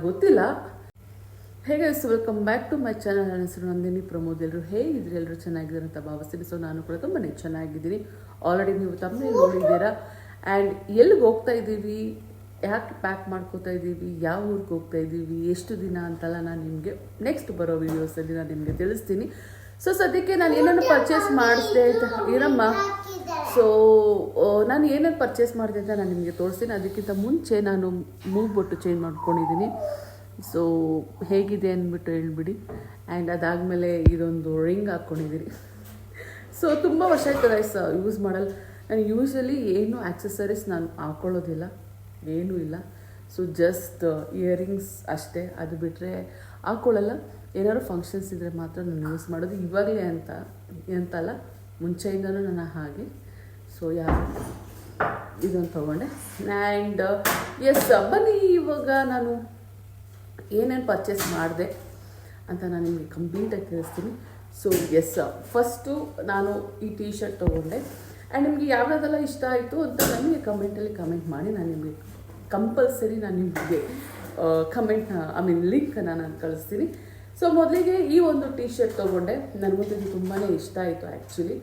ಗೊತ್ತಿಲ್ಲ. ಹೇಗೆ welcome back to my channel. ನನ್ನ ಹೆಸರು ನಂದಿನಿ ಪ್ರಮೋದ್. ಎಲ್ಲರೂ ಹೇಗಿದ್ರಿ? ಎಲ್ಲರೂ ಚೆನ್ನಾಗಿದ್ದಾರೆ ಅಂತ ಭಾವಿಸ್ತೀನಿ. ಸೊ ನಾನು ಕೂಡ ತುಂಬಾ ಚೆನ್ನಾಗಿದ್ದೀನಿ. ಆಲ್ರೆಡಿ ನೀವು ತಮ್ಮನೇ ನೋಡಿದ್ದೀರಾ. ಆ್ಯಂಡ್ ಎಲ್ಲಿಗೆ ಹೋಗ್ತಾ ಇದ್ದೀವಿ, ಯಾಕೆ ಪ್ಯಾಕ್ ಮಾಡ್ಕೋತಾ ಇದ್ದೀವಿ, ಯಾವ ಊರಿಗೆ ಹೋಗ್ತಾ ಇದ್ದೀವಿ, ಎಷ್ಟು ದಿನ ಅಂತೆಲ್ಲ ನಾನು ನಿಮಗೆ ನೆಕ್ಸ್ಟ್ ಬರೋ ವೀಡಿಯೋಸಲ್ಲಿ ನಾನು ನಿಮಗೆ ತಿಳಿಸ್ತೀನಿ. ಸೊ ಸದ್ಯಕ್ಕೆ ನಾನು ಏನೇನು ಪರ್ಚೇಸ್ ಮಾಡಿದೆ ಅಂತ ಏನಮ್ಮ ನಾನು ಏನೇನು ಪರ್ಚೇಸ್ ಮಾಡಿದೆ ಅಂತ ನಾನು ನಿಮಗೆ ತೋರಿಸ್ತೀನಿ. ಅದಕ್ಕಿಂತ ಮುಂಚೆ ನಾನು ಮೂಗ್ಬೊಟ್ಟು ಚೇಂಜ್ ಮಾಡ್ಕೊಂಡಿದ್ದೀನಿ. ಸೊ ಹೇಗಿದೆ ಅಂದ್ಬಿಟ್ಟು ಹೇಳ್ಬಿಡಿ. ಆ್ಯಂಡ್ ಅದಾದಮೇಲೆ ಇದೊಂದು ರಿಂಗ್ ಹಾಕ್ಕೊಂಡಿದ್ದೀನಿ. ಸೊ ತುಂಬ ವರ್ಷ ಆಯ್ತದೆ ಯೂಸ್ ಮಾಡಲ್ಲ. ನಾನು ಯೂಶ್ವಲಿ ಏನು ಆಕ್ಸೆಸರೀಸ್ ನಾನು ಹಾಕ್ಕೊಳ್ಳೋದಿಲ್ಲ, ಏನೂ ಇಲ್ಲ. ಸೊ ಜಸ್ಟ್ ಇಯರಿಂಗ್ಸ್ ಅಷ್ಟೇ. ಅದು ಬಿಟ್ಟರೆ ಹಾಕ್ಕೊಳ್ಳಲ್ಲ. ಏನಾದ್ರು ಫಂಕ್ಷನ್ಸ್ ಇದ್ದರೆ ಮಾತ್ರ ನಾನು ಯೂಸ್ ಮಾಡೋದು. ಇವಾಗಲೇ ಅಂತಲ್ಲ, ಮುಂಚೆಯಿಂದನೂ ನಾನು ಹಾಗೆ. ಸೊ ಇದೊಂದು ತೊಗೊಂಡೆ. ಆ್ಯಂಡ್ ಎಸ್, ಬನ್ನಿ ಇವಾಗ ನಾನು ಏನೇನು ಪರ್ಚೇಸ್ ಮಾಡಿದೆ ಅಂತ ನಾನು ನಿಮಗೆ ಕಂಪ್ಲೀಟಾಗಿ ತಿಳಿಸ್ತೀನಿ. ಸೊ ಎಸ್, ಫಸ್ಟು ನಾನು ಈ ಟೀ ಶರ್ಟ್ ತೊಗೊಂಡೆ. ಆ್ಯಂಡ್ ನಿಮಗೆ ಯಾವುದೆಲ್ಲ ಇಷ್ಟ ಆಯಿತು ಅಂತ ನನಗೆ ಕಮೆಂಟಲ್ಲಿ ಕಮೆಂಟ್ ಮಾಡಿ. ನಾನು ನಿಮಗೆ ಕಂಪಲ್ಸರಿ ನಾನು ನಿಮಗೆ ಲಿಂಕನ್ನು ನಾನು ಕಳಿಸ್ತೀನಿ. ಸೊ ಮೊದಲಿಗೆ ಈ ಒಂದು ಟೀ ಶರ್ಟ್ ತೊಗೊಂಡೆ. ನನಗಂತೂ ಇದು ತುಂಬಾ ಇಷ್ಟ ಆಯಿತು. ಆ್ಯಕ್ಚುಲಿ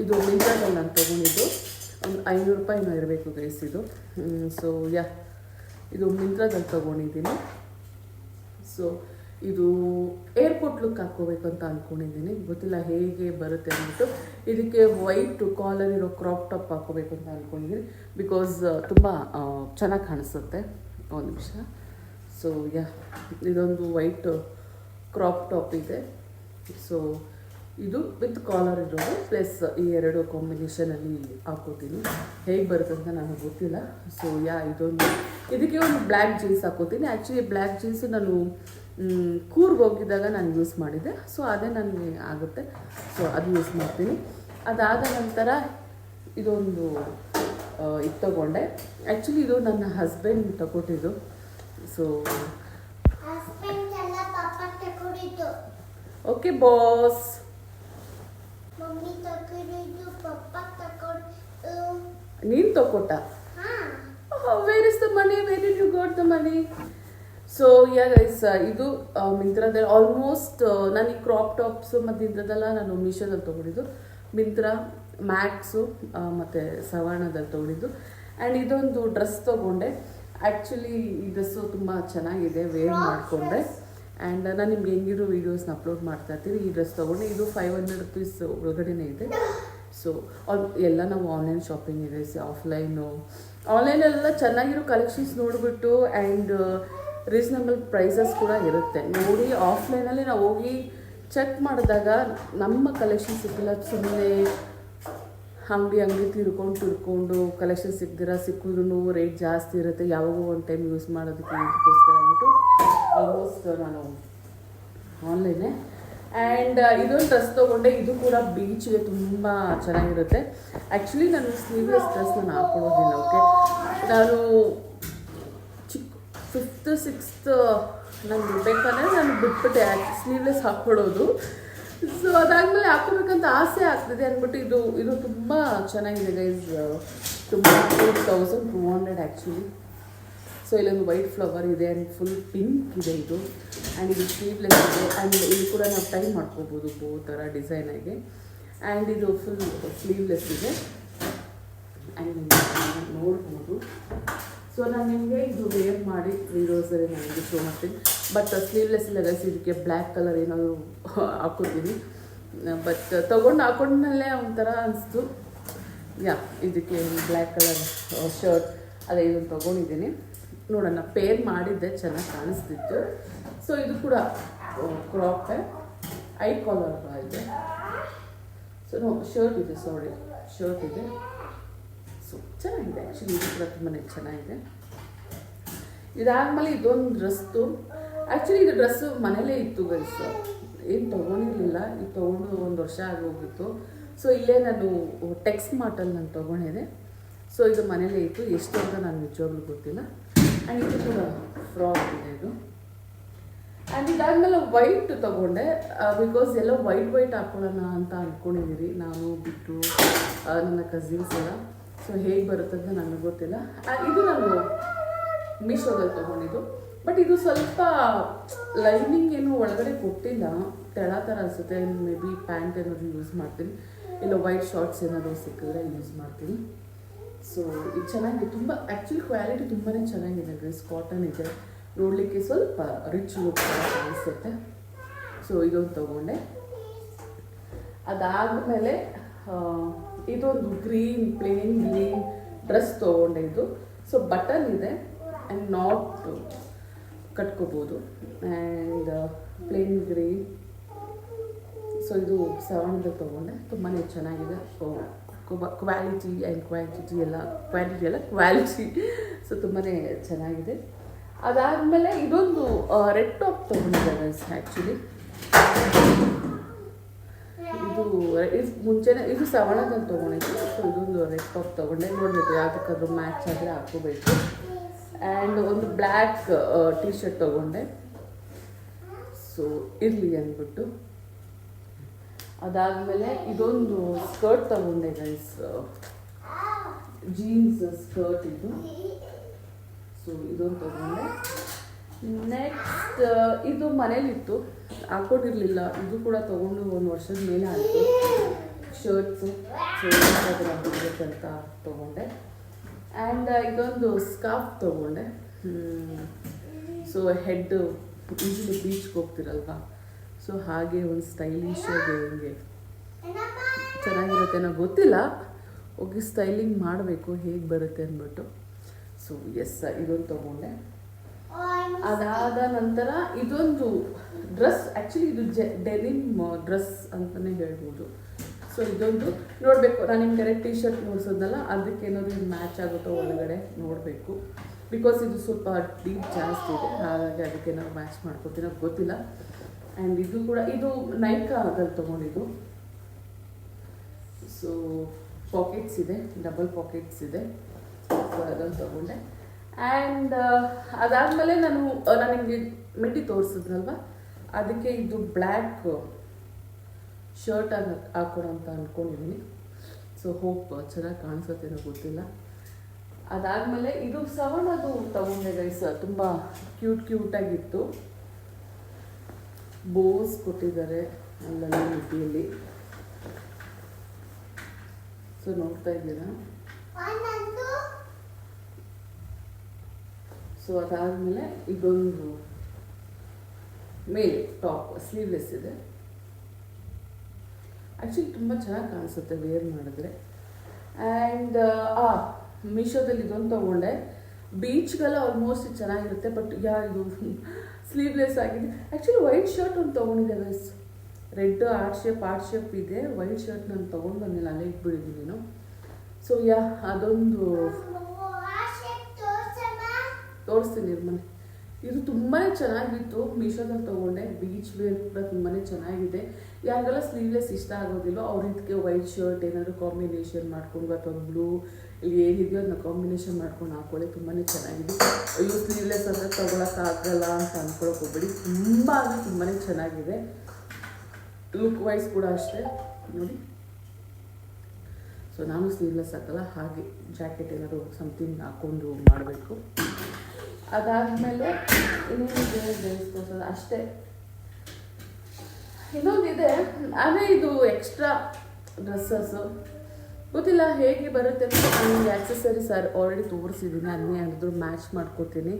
ಇದು ಮಿಂತ್ರಾದಲ್ಲಿ ನಾನು ತೊಗೊಂಡಿದ್ದು. ಒಂದು 500 ರೂಪಾಯಿನೂ ಇರಬೇಕು ಗೈಸ್ ಇದು. ಸೊ ಇದು ಮಿಂತ್ರಾದಲ್ಲಿ ತೊಗೊಂಡಿದ್ದೀನಿ. ಸೊ ಇದು ಏರ್ಪೋರ್ಟ್ ಲುಕ್ ಹಾಕ್ಕೋಬೇಕು ಅಂತ ಅಂದ್ಕೊಂಡಿದ್ದೀನಿ. ಗೊತ್ತಿಲ್ಲ ಹೇಗೆ ಬರುತ್ತೆ ಅಂದ್ಬಿಟ್ಟು. ಇದಕ್ಕೆ ವೈಟ್ ಕಾಲರ್ ಇರೋ ಕ್ರಾಪ್ ಟಾಪ್ ಹಾಕ್ಕೋಬೇಕು ಅಂತ ಅಂದ್ಕೊಂಡಿದ್ದೀನಿ. ಬಿಕಾಸ್ ತುಂಬ ಚೆನ್ನಾಗಿ ಕಾಣಿಸುತ್ತೆ. ಒಂದು ನಿಮಿಷ. ಸೊ ಇದೊಂದು ವೈಟ್ ಕ್ರಾಪ್ ಟಾಪ್ ಇದೆ. ಸೊ ಇದು ವಿತ್ ಕಾಲರ್ ಇರೋದು ಪ್ಲಸ್ ಈ ಎರಡು ಕಾಂಬಿನೇಷನಲ್ಲಿ ಹಾಕೋತೀನಿ. ಹೇಗೆ ಬರುತ್ತೆ ಅಂತ ನನಗೆ ಗೊತ್ತಿಲ್ಲ. ಸೊ ಇದಕ್ಕೆ ಒಂದು ಬ್ಲ್ಯಾಕ್ ಜೀನ್ಸ್ ಹಾಕೋತೀನಿ. ಆ್ಯಕ್ಚುಲಿ ಬ್ಲ್ಯಾಕ್ ಜೀನ್ಸು ನಾನು ಕೂರ್ಗೆ ಹೋಗಿದ್ದಾಗ ನಾನು ಯೂಸ್ ಮಾಡಿದ್ದೆ. ಸೊ ಅದೇ ನನಗೆ ಆಗುತ್ತೆ. ಸೊ ಅದು ಯೂಸ್ ಮಾಡ್ತೀನಿ. ಅದಾದ ನಂತರ ಇದೊಂದು ಇದು ತಗೊಂಡೆ. ಆ್ಯಕ್ಚುಲಿ ಇದು ನನ್ನ ಹಸ್ಬೆಂಡ್ ತಗೊಟ್ಟಿದ್ದು. So okay boss. ನೀನು ತಗೊಟ್ಟ? Where is the money? Where did you got the money? So guys, ಇದು ಮಿಂತ್ರಾದಲ್ಲಿ ಆಲ್ಮೋಸ್ಟ್ ನಾನು ಈ ಕ್ರಾಪ್ ಟಾಪ್ಸು ಮತ್ತು ಇಂಥದ್ದೆಲ್ಲ ನಾನು ಮೀಶೋದಲ್ಲಿ ತೊಗೊಂಡಿದ್ದು. ಮಿಂತ್ರಾ, ಮ್ಯಾಕ್ಸು ಮತ್ತು ಸವರ್ಣದಲ್ಲಿ ತೊಗೊಂಡಿದ್ದು. ಆ್ಯಂಡ್ ಇದೊಂದು ಡ್ರೆಸ್ ತೊಗೊಂಡೆ. ಆ್ಯಕ್ಚುಲಿ ಈ ಡ್ರೆಸ್ಸು ತುಂಬ ಚೆನ್ನಾಗಿದೆ, ವೇರ್ ಮಾಡಿಕೊಂಡೆ. ಆ್ಯಂಡ್ ನಾನು ನಿಮ್ಗೆ ಹೆಂಗಿರೋ ವೀಡಿಯೋಸ್ನ ಅಪ್ಲೋಡ್ ಮಾಡ್ತಾ ಇರ್ತೀನಿ. ಈ ಡ್ರೆಸ್ ತೊಗೊಂಡೆ. ಇದು 500 ರೂಪೀಸ್ ಒಳಗಡೆನೇ ಇದೆ. ಸೊ ಎಲ್ಲ ನಾವು ಆನ್ಲೈನ್ ಶಾಪಿಂಗ್ ಇದೆ. ಆನ್ಲೈನೆಲ್ಲ ಚೆನ್ನಾಗಿರೋ ಕಲೆಕ್ಷನ್ಸ್ ನೋಡಿಬಿಟ್ಟು ಆ್ಯಂಡ್ ರೀಸನಬಲ್ ಪ್ರೈಸಸ್ ಕೂಡ ಇರುತ್ತೆ ನೋಡಿ. ಆಫ್ಲೈನಲ್ಲಿ ನಾವು ಹೋಗಿ ಚೆಕ್ ಮಾಡಿದಾಗ ನಮ್ಮ ಕಲೆಕ್ಷನ್ ಸಿಕ್ಕಿಲ್ಲ. ಸುಮ್ಮನೆ ಅಂಗಡಿ ತಿರ್ಕೊಂಡು ಕಲೆಕ್ಷನ್ ಸಿಕ್ಕಿದ್ರೂ ರೇಟ್ ಜಾಸ್ತಿ ಇರುತ್ತೆ. ಯಾವಾಗೂ ಒಂದು ಟೈಮ್ ಯೂಸ್ ಮಾಡೋದಕ್ಕೆ ಇದಕ್ಕೋಸ್ಕರ ಅಂದ್ಬಿಟ್ಟು ಆಲ್ಮೋಸ್ಟ್ ನಾನು ಆನ್ಲೈನೇ. ಆ್ಯಂಡ್ ಇದೊಂದು ಡ್ರೆಸ್ ತೊಗೊಂಡೆ. ಇದು ಕೂಡ ಬೀಚ್ಗೆ ತುಂಬ ಚೆನ್ನಾಗಿರುತ್ತೆ. ಆ್ಯಕ್ಚುಲಿ ನಾನು ಸ್ಲೀವ್ಲೆಸ್ ಡ್ರೆಸ್ ನಾನು ಹಾಕ್ಕೊಳ್ಳೋದಿಲ್ಲ. ಓಕೆ, ನಾನು 5th 6th ನನಗೆ ಬೇಕಂದರೆ ನಾನು ಬಿಟ್ಬಿಟ್ಟೆ ಸ್ಲೀವ್ಲೆಸ್ ಹಾಕ್ಕೊಳ್ಳೋದು. ಸೊ ಅದಾದಮೇಲೆ ಹಾಕ್ಕೋಬೇಕಂತ ಆಸೆ ಆಗ್ತದೆ ಅಂದ್ಬಿಟ್ಟು ಇದು ತುಂಬ ಚೆನ್ನಾಗಿದೆ ಗೈಸ್. ತುಂಬ 2200 ಆ್ಯಕ್ಚುಲಿ. ಸೊ ಇಲ್ಲೊಂದು ವೈಟ್ ಫ್ಲವರ್ ಇದೆ ಆ್ಯಂಡ್ ಫುಲ್ ಪಿಂಕ್ ಇದೆ ಇದು. ಆ್ಯಂಡ್ ಇದು ಸ್ಲೀವ್ಲೆಸ್ ಇದೆ. ಆ್ಯಂಡ್ ಇದು ಕೂಡ ನಾವು ಟೈ ಮಾಡ್ಕೋಬೋದು ಥರ ಡಿಸೈನಾಗಿ. ಆ್ಯಂಡ್ ಇದು ಫುಲ್ ಸ್ಲೀವ್ಲೆಸ್ ಇದೆ. ಆ್ಯಂಡ್ ನೋಡ್ಬೋದು. ಸೊ ನಾನು ನಿಮಗೆ ಇದು ವೇರ್ ಮಾಡಿ ವೀಡಿಯೋಸಲ್ಲಿ ನನಗೆ ಶೋ ಮಾಡ್ತೀನಿ. ಬಟ್ ಸ್ಲೀವ್ಲೆಸ್ ಇಲ್ಲ ಗೈಸ್. ಇದಕ್ಕೆ ಬ್ಲ್ಯಾಕ್ ಕಲರ್ ಏನಾದರೂ ಹಾಕೋತೀನಿ. ಬಟ್ ಹಾಕೊಂಡ್ಮೇಲೆ ಒಂಥರ ಅನಿಸ್ತು. ಇದಕ್ಕೆ ಬ್ಲ್ಯಾಕ್ ಕಲರ್ ಶರ್ಟ್ ಅದೇ ಇದನ್ನು ತೊಗೊಂಡಿದ್ದೀನಿ. ನೋಡೋಣ, ಪೇರ್ ಮಾಡಿದ್ದೆ, ಚೆನ್ನಾಗಿ ಕಾಣಿಸ್ತಿತ್ತು. ಸೊ ಇದು ಕೂಡ ಕ್ರಾಪ್ ಐ ಕಾಲರ್ ಇದೆ. ಸೊ ಶರ್ಟ್ ಇದೆ, ಶರ್ಟ್ ಇದೆ. ಸೊ ಚೆನ್ನಾಗಿದೆ ಆ್ಯಕ್ಚುಲಿ. ಇದು ಕೂಡ ತುಂಬಾ ಚೆನ್ನಾಗಿದೆ. ಇದಾದಮೇಲೆ ಇದೊಂದು ಡ್ರೆಸ್ಸು. ಆ್ಯಕ್ಚುಲಿ ಇದು ಡ್ರೆಸ್ಸು ಮನೇಲೇ ಇತ್ತು ಗೈಸ್, ಏನು ತೊಗೊಂಡಿರಲಿಲ್ಲ. ಇದು ತೊಗೊಂಡು 1 ವರ್ಷ ಆಗೋಗಿತ್ತು. ಸೊ ಇಲ್ಲೇ ನಾನು ಟೆಕ್ಸ್ ಮಾರ್ಟಲ್ಲಿ ನಾನು ತೊಗೊಂಡಿದ್ದೆ. ಸೊ ಇದು ಮನೇಲೇ ಇತ್ತು. ಎಷ್ಟು ಅಂತ ನಾನು ನಿಜವಾಗ್ಲೂ ಗೊತ್ತಿಲ್ಲ. ಆ್ಯಂಡ್ ಇದು ಕೂಡ ಫ್ರಾಕ್ ಇದೆ ಇದು. ಆ್ಯಂಡ್ ಇದಾದಮೇಲೆ ವೈಟ್ ತೊಗೊಂಡೆ. ಬಿಕಾಸ್ ಎಲ್ಲ ವೈಟ್ ಹಾಕ್ಕೊಳ್ಳೋಣ ಅಂತ ಅಂದ್ಕೊಂಡಿದ್ದೀರಿ ನಾನು ಬಿಟ್ಟು ನನ್ನ ಕಸಿನ್ಸ್ ಎಲ್ಲ. ಸೊ ಹೇಗೆ ಬರುತ್ತೆ ಅಂತ ನನಗೆ ಗೊತ್ತಿಲ್ಲ. ಇದು ನಾನು ಮೀಶೋದಲ್ಲಿ ತೊಗೊಂಡಿದ್ದು. ಬಟ್ ಇದು ಸ್ವಲ್ಪ ಲೈನಿಂಗ್ ಏನು ಒಳಗಡೆ ಕೊಟ್ಟಿಲ್ಲ, ತೆಳ ಥರ ಅನಿಸುತ್ತೆ. ಮೇ ಬಿ ಪ್ಯಾಂಟ್ ಏನಾದರೂ ಯೂಸ್ ಮಾಡ್ತೀನಿ, ಇಲ್ಲ ವೈಟ್ ಶಾರ್ಟ್ಸ್ ಏನಾದರೂ ಸಿಕ್ಕಿದ್ರೆ ಯೂಸ್ ಮಾಡ್ತೀನಿ. ಸೊ ಇದು ಚೆನ್ನಾಗಿದೆ, ತುಂಬ ಆ್ಯಕ್ಚುಲಿ ಕ್ವಾಲಿಟಿ ತುಂಬಾ ಚೆನ್ನಾಗಿದೆ ಗೈಸ್. ಕಾಟನ್ ಇದೆ, ನೋಡಲಿಕ್ಕೆ ಸ್ವಲ್ಪ ರಿಚ್ ಲುಕ್ ಅನಿಸುತ್ತೆ. ಸೊ ಇದೊಂದು ತೊಗೊಂಡೆ. ಅದಾದಮೇಲೆ ಇದೊಂದು ಪ್ಲೇನ್ ಗ್ರೀನ್ ಡ್ರೆಸ್ ತೊಗೊಂಡೆ. ಇದು ಸೊ ಬಟನ್ ಇದೆ ಆ್ಯಂಡ್ ನಾಟ್ ಕಟ್ಕೋಬೋದು, ಆ್ಯಂಡ್ ಪ್ಲೇನ್ ಗ್ರೀನ್. ಸೊ ಇದು 700 ತೊಗೊಂಡೆ. ತುಂಬಾ ಚೆನ್ನಾಗಿದೆ. ಕ್ವಾಲಿಟಿ ಆ್ಯಂಡ್ ಕ್ವಾಂಟಿಟಿ ಎಲ್ಲ ಕ್ವಾಲಿಟಿ. ಸೊ ತುಂಬಾ ಚೆನ್ನಾಗಿದೆ. ಅದಾದಮೇಲೆ ಇದೊಂದು ರೆಡ್ ಟಾಪ್ ತೊಗೊಂಡಿದ್ದೆ ಗೈಸ್. ಆ್ಯಕ್ಚುಲಿ ಇದು ಮುಂಚೆನೇ ಇದು 700 ತೊಗೊಂಡಿದ್ದೆ. ಸೊ ಇದೊಂದು ರೆಡ್ ಟಾಪ್ ತೊಗೊಂಡೆ. ನೋಡಬೇಕು ಯಾವುದಕ್ಕಾದ್ರೂ ಮ್ಯಾಚ್ ಆದರೆ ಹಾಕೋಬೇಕು. ಆ್ಯಂಡ್ ಒಂದು ಬ್ಲ್ಯಾಕ್ ಟೀ ಶರ್ಟ್ ತೊಗೊಂಡೆ. ಸೊ ಇರಲಿ ಅಂದ್ಬಿಟ್ಟು. ಅದಾದಮೇಲೆ ಇದೊಂದು ಸ್ಕರ್ಟ್ ತೊಗೊಂಡೆ ಗೈಸ್, ಜೀನ್ಸ್ ಸ್ಕರ್ಟ್ ಇದು. ಸೊ ಇದೊಂದು ತೊಗೊಂಡೆ. ನೆಕ್ಸ್ಟ್ ಇದು ಮನೇಲಿತ್ತು, ಹಾಕೊಂಡಿರಲಿಲ್ಲ. ಇದು ಕೂಡ ತೊಗೊಂಡು 1 ವರ್ಷದ ಮೇಲೆ ಆಯಿತು. ಶರ್ಟ್ಸು ಸೊ ಹಾಕಬೇಕಂತ ತೊಗೊಂಡೆ. ಆ್ಯಂಡ್ ಇದೊಂದು ಸ್ಕಾರ್ಫ್ ತೊಗೊಂಡೆ. ಸೊ ಹೆಡ್ ಯೂಶಲಿ ಬೀಚ್ಗೆ ಹೋಗ್ತಿರಲ್ವ, ಸೊ ಹಾಗೆ ಒಂದು ಸ್ಟೈಲಿಶ್ ಹೆಂಗೆ ಚೆನ್ನಾಗಿರುತ್ತೆ ಅನ್ನೋ ಗೊತ್ತಿಲ್ಲ, ಹೋಗಿ ಸ್ಟೈಲಿಂಗ್ ಮಾಡಬೇಕು ಹೇಗೆ ಬರುತ್ತೆ ಅಂದ್ಬಿಟ್ಟು. ಸೊ ಎಸ್ ಇದೊಂದು ತೊಗೊಂಡೆ. ಅದಾದ ನಂತರ ಇದೊಂದು ಡ್ರೆಸ್, ಆ್ಯಕ್ಚುಲಿ ಇದು ಡೆನಿಮ್ ಡ್ರೆಸ್ ಅಂತಲೇ ಹೇಳ್ಬೋದು. ಸೊ ಇದೊಂದು ನೋಡಬೇಕು, ನಾನು ನಿಮ್ಗೆ ಟೀ ಶರ್ಟ್ ನೋಡ್ಸೋದಲ್ಲ, ಅದಕ್ಕೆ ಏನಾದರೂ ಮ್ಯಾಚ್ ಆಗುತ್ತೋ ಒಳಗಡೆ ನೋಡಬೇಕು. ಬಿಕಾಸ್ ಇದು ಸ್ವಲ್ಪ ಡೀಪ್ ಜಾಸ್ತಿ ಇದೆ, ಹಾಗಾಗಿ ಅದಕ್ಕೆ ನಾವು ಮ್ಯಾಚ್ ಮಾಡ್ಕೊತೀನೋ ಗೊತ್ತಿಲ್ಲ. ಆ್ಯಂಡ್ ಇದು ಕೂಡ ಇದು ನೈಕಾ ಅದಲ್ಲಿ ತೊಗೊಂಡಿದ್ದು. ಸೊ ಪಾಕೆಟ್ಸ್ ಇದೆ, ಡಬಲ್ ಪಾಕೆಟ್ಸ್ ಇದೆ. ಸೊ ಅದನ್ನು ತೊಗೊಂಡೆ. ಆ್ಯಂಡ್ ಅದಾದಮೇಲೆ ನಾನು ನಿಮಗೆ ಮಿಡ್ಡಿ ತೋರಿಸಿದ್ನಲ್ವ, ಅದಕ್ಕೆ ಇದು ಬ್ಲ್ಯಾಕ್ ಶರ್ಟ್ ಹಾಕೋಣ ಅಂತ ಅಂದ್ಕೊಂಡಿದ್ದೀನಿ. ಸೊ ಹೋಪ್ ಚೆನ್ನಾಗಿ ಕಾಣಿಸುತ್ತೇನೋ ಗೊತ್ತಿಲ್ಲ. ಅದಾದಮೇಲೆ ಇದು ಸವಣದು ತಗೊಂಡೆ ಗೈಸ್, ತುಂಬ ಕ್ಯೂಟಾಗಿತ್ತು. ಬೋಸ್ ಕೊಟ್ಟಿದ್ದಾರೆ ಅಲ್ಲಲ್ಲಿ ಮಿಡ್ಡಿಯಲ್ಲಿ. ಸೊ ನೋಡ್ತಾ ಇದ್ದೀರಾ. ಸೊ ಅದಾದಮೇಲೆ ಇದೊಂದು ಮೇಲೆ ಟಾಪ್ ಸ್ಲೀವ್ಲೆಸ್ ಇದೆ. ಆ್ಯಕ್ಚುಲಿ ತುಂಬ ಚೆನ್ನಾಗಿ ಕಾಣಿಸುತ್ತೆ ವೇರ್ ಮಾಡಿದ್ರೆ. ಆ್ಯಂಡ್ ಮೀಶೋದಲ್ಲಿ ಇದೊಂದು ತೊಗೊಂಡೆ. ಬೀಚ್ಗೆಲ್ಲ ಆಲ್ಮೋಸ್ಟ್ ಚೆನ್ನಾಗಿರುತ್ತೆ, ಬಟ್ ಇದು ಸ್ಲೀವ್ಲೆಸ್ ಆಗಿದೆ. ಆ್ಯಕ್ಚುಲಿ ವೈಟ್ ಶರ್ಟ್ ಒಂದು ತೊಗೊಂಡಿದ್ದೆ ಗೈಸ್, ರೆಡ್ ಆರ್ಟ್ ಶೇಪ್ ಇದೆ. ವೈಟ್ ಶರ್ಟ್ ನಾನು ತೊಗೊಂಡು ಬಂದಿಲ್ಲ, ಅಲ್ಲೇ ಇಟ್ಬಿಟ್ಟಿದ್ದೀನಿ ನಾನು. ಸೊ ಅದೊಂದು ತೋರಿಸ್ತೀನಿ ನಿರ್ಮನೆ. ಇದು ತುಂಬಾ ಚೆನ್ನಾಗಿತ್ತು, ಮೀಶೋದಲ್ಲಿ ತೊಗೊಂಡೆ. ಬೀಚ್ ವೇರ್ ಕೂಡ ತುಂಬಾ ಚೆನ್ನಾಗಿದೆ. ಯಾರಿಗೆಲ್ಲ ಸ್ಲೀವ್ಲೆಸ್ ಇಷ್ಟ ಆಗೋದಿಲ್ಲ ಅವ್ರು ಇದಕ್ಕೆ ವೈಟ್ ಶರ್ಟ್ ಏನಾದರೂ ಕಾಂಬಿನೇಷನ್ ಮಾಡ್ಕೊಂಡು, ಅಥವಾ ಬ್ಲೂ ಇಲ್ಲಿ ಏನಿದೆಯೋ ಅದನ್ನ ಕಾಂಬಿನೇಷನ್ ಮಾಡ್ಕೊಂಡು ಹಾಕೊಳ್ಳಿ, ತುಂಬಾ ಚೆನ್ನಾಗಿದೆ. ಅಯ್ಯೋ ಸ್ಲೀವ್ಲೆಸ್ ಅಂದರೆ ತೊಗೊಳಕ್ಕಾಗಲ್ಲ ಅಂತ ಅಂದ್ಕೊಳಕ್ಕೆ ಹೋಗ್ಬೇಡಿ, ತುಂಬಾ ಚೆನ್ನಾಗಿದೆ. ಲುಕ್ ವೈಸ್ ಕೂಡ ಅಷ್ಟೇ ನೋಡಿ. ಸೊ ನಾನು ಸ್ಲೀವ್ಲೆಸ್ ಹಾಕಲ್ಲ, ಹಾಗೆ ಜಾಕೆಟ್ ಏನಾದರೂ ಸಮಥಿಂಗ್ ಹಾಕ್ಕೊಂಡು ಮಾಡಬೇಕು. ಅದಾದಮೇಲೆ ಇನ್ನೇನು ಅಷ್ಟೇ. ಇನ್ನೊಂದಿದೆ, ಅದೇ ಇದು ಎಕ್ಸ್ಟ್ರಾ ಡ್ರೆಸ್ಸಸ್ಸು, ಗೊತ್ತಿಲ್ಲ ಹೇಗೆ ಬರುತ್ತೆ ಅಂತ. ನನಗೆ ಆ್ಯಕ್ಸಸರೀಸ್ ಆಲ್ರೆಡಿ ತೋರಿಸಿದ್ದೀನಿ, ಅದನ್ನೇ ಏನಾದರೂ ಮ್ಯಾಚ್ ಮಾಡ್ಕೋತೀನಿ.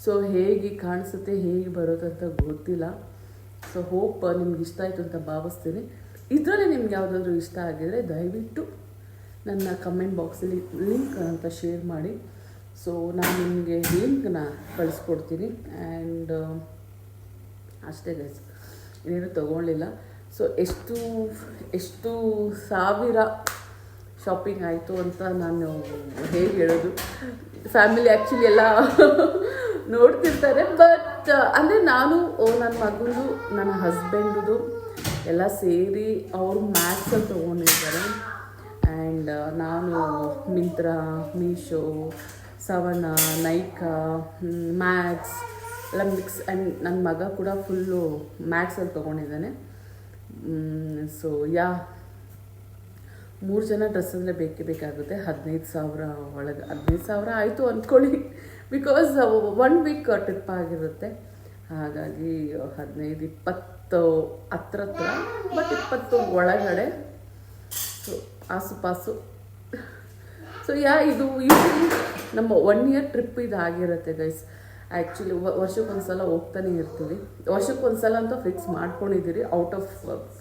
ಸೊ ಹೇಗೆ ಕಾಣಿಸುತ್ತೆ, ಹೇಗೆ ಬರುತ್ತೆ ಅಂತ ಗೊತ್ತಿಲ್ಲ. ಸೊ ಹೋಪ್ ನಿಮ್ಗೆ ಇಷ್ಟ ಆಯಿತು ಅಂತ ಭಾವಿಸ್ತೀನಿ. ಇದರಲ್ಲಿ ನಿಮ್ಗೆ ಯಾವುದಾದ್ರೂ ಇಷ್ಟ ಆಗಿದರೆ ದಯವಿಟ್ಟು ನನ್ನ ಕಮೆಂಟ್ ಬಾಕ್ಸಲ್ಲಿ ಲಿಂಕ್ ಅಂತ ಶೇರ್ ಮಾಡಿ. ಸೊ ನಾನು ನಿಮಗೆ ಲಿಂಕ್ನ ಕಳಿಸ್ಕೊಡ್ತೀನಿ. ಆ್ಯಂಡ್ ಅಷ್ಟೇ ಗೈಸ್, ಇನ್ನೇನು ತೊಗೊಳ್ಳಿಲ್ಲ. ಸೊ ಎಷ್ಟು ಸಾವಿರ ಶಾಪಿಂಗ್ ಆಯಿತು ಅಂತ ನಾನು ಹೇಗೆ ಹೇಳೋದು. ಫ್ಯಾಮಿಲಿ ಆ್ಯಕ್ಚುಲಿ ಎಲ್ಲ ನೋಡ್ತಿರ್ತಾರೆ, ಬಟ್ ಅಂದರೆ ನಾನು ನನ್ನ ಮಗಂದು ನನ್ನ ಹಸ್ಬೆಂಡ್ದು ಎಲ್ಲ ಸೇರಿ ಅವರು ಮ್ಯಾಕ್ಸಲ್ಲಿ ತೊಗೊಂಡಿದ್ದಾರೆ. ಆ್ಯಂಡ್ ನಾನು ಮಿಂತ್ರಾ, ಮೀಶೋ, ಸವಣ, ನೈಕಾ, ಮ್ಯಾಕ್ಸ್ ಎಲ್ಲ ಮಿಕ್ಸ್. ಆ್ಯಂಡ್ ನನ್ನ ಮಗ ಕೂಡ ಫುಲ್ಲು ಮ್ಯಾಕ್ಸಲ್ಲಿ ತೊಗೊಂಡಿದ್ದಾನೆ. ಸೊ 3 ಜನ ಡ್ರೆಸ್ ಅಂದರೆ ಬೇಕೇ ಬೇಕಾಗುತ್ತೆ. 15,000 ಒಳಗೆ, 15,000 ಆಯಿತು ಅಂದ್ಕೊಳ್ಳಿ. ಬಿಕಾಸ್ 1 ವೀಕ್ ಟ್ರಿಪ್ ಆಗಿರುತ್ತೆ. ಹಾಗಾಗಿ 15-20 ಹತ್ರ, ಬಟ್ 20 ಒಳಗಡೆ. ಸೊ ಆಸುಪಾಸು. ಸೊ ಇದು ಯೂಶಲಿ ನಮ್ಮ 1 ಇಯರ್ ಟ್ರಿಪ್ ಇದಾಗಿರುತ್ತೆ ಗೈಸ್. ಆ್ಯಕ್ಚುಲಿ ವರ್ಷಕ್ಕೊಂದ್ಸಲ ಹೋಗ್ತಾನೆ ಇರ್ತೀವಿ. ವರ್ಷಕ್ಕೊಂದ್ಸಲ ಅಂತ ಫಿಕ್ಸ್ ಮಾಡ್ಕೊಂಡಿದ್ದೀರಿ ಔಟ್ ಆಫ್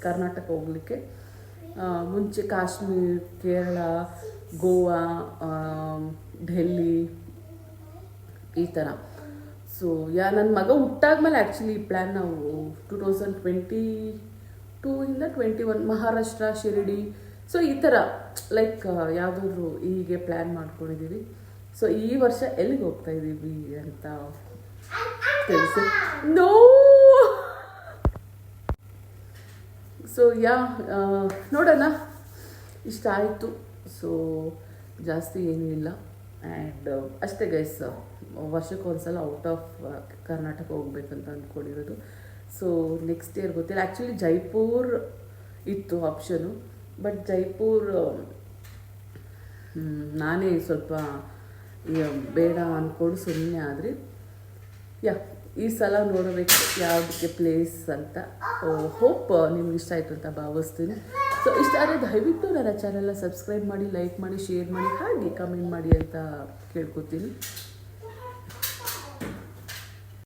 ಕರ್ನಾಟಕ ಹೋಗ್ಲಿಕ್ಕೆ. ಮುಂಚೆ ಕಾಶ್ಮೀರ್, ಕೇರಳ, ಗೋವಾ, ಡೆಲ್ಲಿ ಈ ಥರ. ಸೊ ನನ್ನ ಮಗ ಹುಟ್ಟಾದ್ಮೇಲೆ ಆ್ಯಕ್ಚುಲಿ ಈ ಪ್ಲ್ಯಾನ್ ನಾವು 2022 ಇಂದ 21 ಮಹಾರಾಷ್ಟ್ರ, ಶಿರಡಿ, ಸೊ ಈ ಥರ ಲೈಕ್ ಯಾವುದಾದ್ರು ಹೀಗೆ ಪ್ಲ್ಯಾನ್ ಮಾಡ್ಕೊಂಡಿದ್ದೀವಿ. ಸೊ ಈ ವರ್ಷ ಎಲ್ಲಿಗೆ ಹೋಗ್ತಾ ಇದ್ದೀವಿ ಅಂತ ತಿಳಿಸಿ. ನೋ ಸೊ ನೋಡೋಣ. ಇಷ್ಟ ಆಯಿತು. ಸೊ ಜಾಸ್ತಿ ಏನೂ ಇಲ್ಲ. ಆ್ಯಂಡ್ ಅಷ್ಟೇ ಗೈಸ್, ವರ್ಷಕ್ಕೊಂದ್ಸಲ ಔಟ್ ಆಫ್ ಕರ್ನಾಟಕ ಹೋಗ್ಬೇಕಂತ ಅಂದ್ಕೊಂಡಿರೋದು. ಸೊ ನೆಕ್ಸ್ಟ್ ಇಯರ್ ಗೊತ್ತಿಲ್ಲ. ಆ್ಯಕ್ಚುಲಿ ಜೈಪುರ್ ಇತ್ತು ಆಪ್ಷನು, ಬಟ್ ಜೈಪುರ್ ನಾನೇ ಸ್ವಲ್ಪ ಬೇಡ ಅಂದ್ಕೊಂಡು ಸುಮ್ಮನೆ ಆದರೆ ಈ ಸಲ ನೋಡಬೇಕು ಯಾವುದಕ್ಕೆ ಪ್ಲೇಸ್ ಅಂತ. ಹೋಪ್ ನಿಮ್ಗೆ ಇಷ್ಟ ಆಯಿತು ಅಂತ ಭಾವಿಸ್ತೀನಿ. ಸೊ ಇಷ್ಟ ಆದರೆ ದಯವಿಟ್ಟು ನನ್ನ ಚಾನೆಲ್ನ ಸಬ್ಸ್ಕ್ರೈಬ್ ಮಾಡಿ, ಲೈಕ್ ಮಾಡಿ, ಶೇರ್ ಮಾಡಿ, ಹಾಗೆ ಕಮೆಂಟ್ ಮಾಡಿ ಅಂತ ಕೇಳ್ಕೊತೀನಿ.